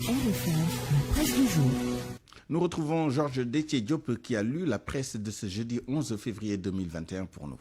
RFM, la presse du jour. Nous retrouvons Georges Détié-Diop qui a lu la presse de ce jeudi 11 février 2021 pour nous.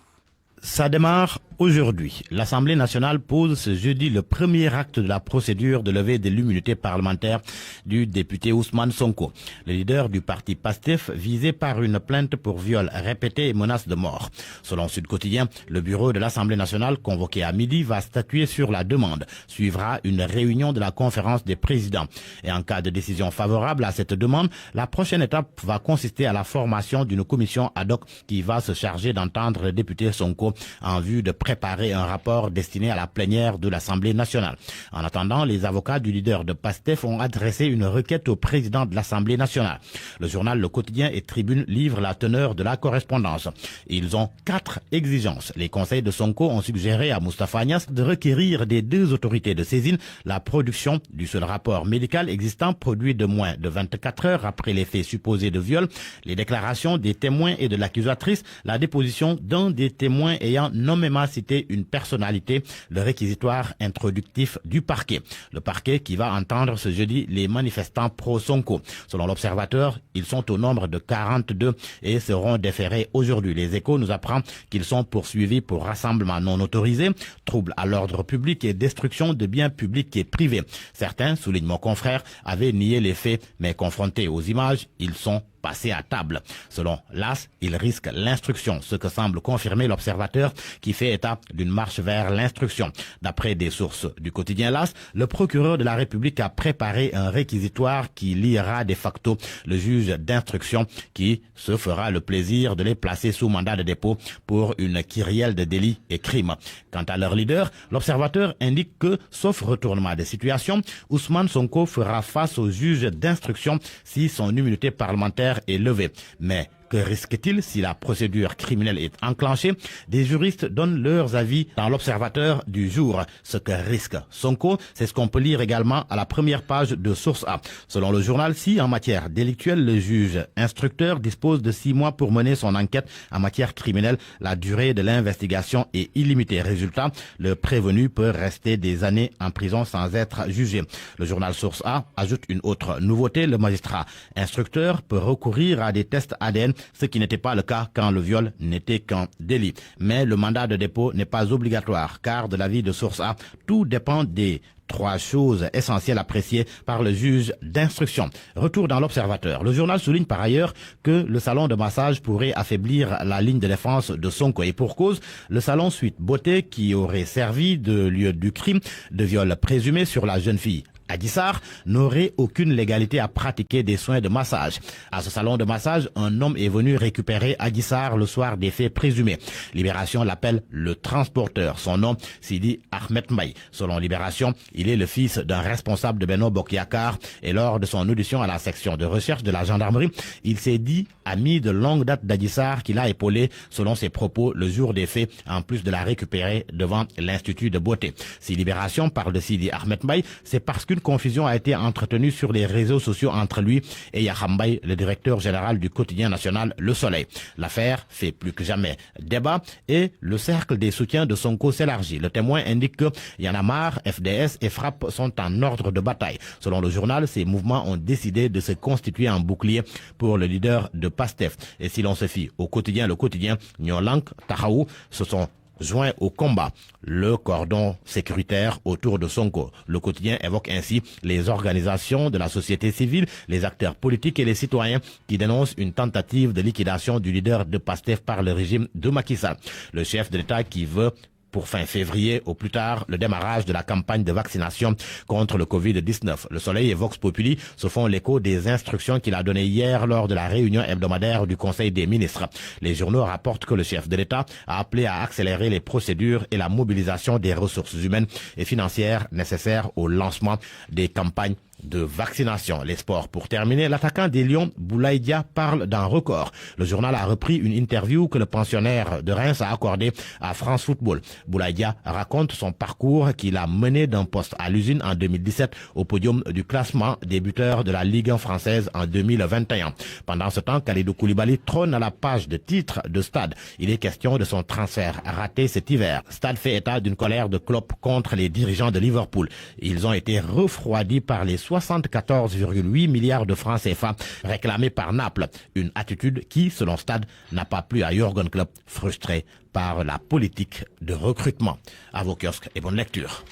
Ça démarre aujourd'hui. L'Assemblée nationale pose ce jeudi le premier acte de la procédure de levée de l'immunité parlementaire du député Ousmane Sonko, le leader du parti PASTEF, visé par une plainte pour viol répété et menace de mort. Selon Sud Quotidien, le bureau de l'Assemblée nationale, convoqué à midi, va statuer sur la demande. Suivra une réunion de la conférence des présidents. Et en cas de décision favorable à cette demande, la prochaine étape va consister à la formation d'une commission ad hoc qui va se charger d'entendre le député Sonko en vue de préparer un rapport destiné à la plénière de l'Assemblée nationale. En attendant, les avocats du leader de PASTEF ont adressé une requête au président de l'Assemblée nationale. Le journal Le Quotidien et Tribune livrent la teneur de la correspondance. Ils ont 4 exigences. Les conseils de Sonko ont suggéré à Moustapha Agnès de requérir des 2 autorités de saisine la production du seul rapport médical existant produit de moins de 24 heures après les faits supposés de viol, les déclarations des témoins et de l'accusatrice, la déposition d'un des témoins ayant nommément cité une personnalité, le réquisitoire introductif du parquet. Le parquet qui va entendre ce jeudi les manifestants pro-Sonko. Selon l'Observateur, ils sont au nombre de 42 et seront déférés aujourd'hui. Les Échos nous apprennent qu'ils sont poursuivis pour rassemblement non autorisé, trouble à l'ordre public et destruction de biens publics et privés. Certains, souligne mon confrère, avaient nié les faits, mais confrontés aux images, ils sont passé à table. Selon l'AS, il risque l'instruction, ce que semble confirmer l'Observateur qui fait état d'une marche vers l'instruction. D'après des sources du quotidien l'AS, le procureur de la République a préparé un réquisitoire qui liera de facto le juge d'instruction qui se fera le plaisir de les placer sous mandat de dépôt pour une kyrielle de délits et crimes. Quant à leur leader, l'Observateur indique que, sauf retournement des situations, Ousmane Sonko fera face au juge d'instruction si son immunité parlementaire est levé. Mais que risque-t-il si la procédure criminelle est enclenchée? Des juristes donnent leurs avis dans l'Observateur du jour. Ce que risque Sonko, c'est ce qu'on peut lire également à la première page de Source A. Selon le journal, si en matière délictuelle, le juge instructeur dispose de 6 mois pour mener son enquête en matière criminelle, la durée de l'investigation est illimitée. Résultat, le prévenu peut rester des années en prison sans être jugé. Le journal Source A ajoute une autre nouveauté. Le magistrat instructeur peut recourir à des tests ADN, ce qui n'était pas le cas quand le viol n'était qu'un délit. Mais le mandat de dépôt n'est pas obligatoire, car de l'avis de Source A, tout dépend des 3 choses essentielles appréciées par le juge d'instruction. Retour dans l'Observateur. Le journal souligne par ailleurs que le salon de massage pourrait affaiblir la ligne de défense de Sonko. Et pour cause, le salon Suite Beauté, qui aurait servi de lieu du crime de viol présumé sur la jeune fille Adji Sarr, n'aurait aucune légalité à pratiquer des soins de massage. À ce salon de massage, un homme est venu récupérer Adji Sarr le soir des faits présumés. Libération l'appelle le transporteur. Son nom, Sidi Ahmed Mbaye. Selon Libération, il est le fils d'un responsable de Benno Bokk Yakaar et lors de son audition à la section de recherche de la gendarmerie, il s'est dit ami de longue date d'Adji Sarr qu'il a épaulé, selon ses propos, le jour des faits, en plus de la récupérer devant l'Institut de beauté. Si Libération parle de Sidi Ahmed Mbaye, c'est parce qu'une confusion a été entretenue sur les réseaux sociaux entre lui et Yakhya Mbaye, le directeur général du quotidien national Le Soleil. L'affaire fait plus que jamais débat et le cercle des soutiens de Sonko s'élargit. Le Témoin indique que Y en a marre, FDS et FRAPP sont en ordre de bataille. Selon le journal, ces mouvements ont décidé de se constituer en bouclier pour le leader de PASTEF. Et si l'on se fie au quotidien, le quotidien, Nyolank, Tahaou, se sont joint au combat, le cordon sécuritaire autour de Sonko. Le quotidien évoque ainsi les organisations de la société civile, les acteurs politiques et les citoyens qui dénoncent une tentative de liquidation du leader de PASTEF par le régime de Macky Sall. Le chef de l'État qui veut pour fin février, au plus tard, le démarrage de la campagne de vaccination contre le Covid-19. Le Soleil et Vox Populi se font l'écho des instructions qu'il a données hier lors de la réunion hebdomadaire du Conseil des ministres. Les journaux rapportent que le chef de l'État a appelé à accélérer les procédures et la mobilisation des ressources humaines et financières nécessaires au lancement des campagnes de vaccination. Les sports pour terminer, l'attaquant des Lions, Boulaye Dia, parle d'un record. Le journal a repris une interview que le pensionnaire de Reims a accordée à France Football. Boulaye Dia raconte son parcours qu'il a mené d'un poste à l'usine en 2017 au podium du classement des buteurs de la Ligue 1 française en 2021. Pendant ce temps, Kalidou Koulibaly trône à la page de titre de Stade. Il est question de son transfert raté cet hiver. Stade fait état d'une colère de Klopp contre les dirigeants de Liverpool. Ils ont été refroidis par les 74,8 milliards de francs CFA réclamés par Naples. Une attitude qui, selon Stade, n'a pas plu à Jürgen Klopp, frustré par la politique de recrutement. À vos kiosques et bonne lecture.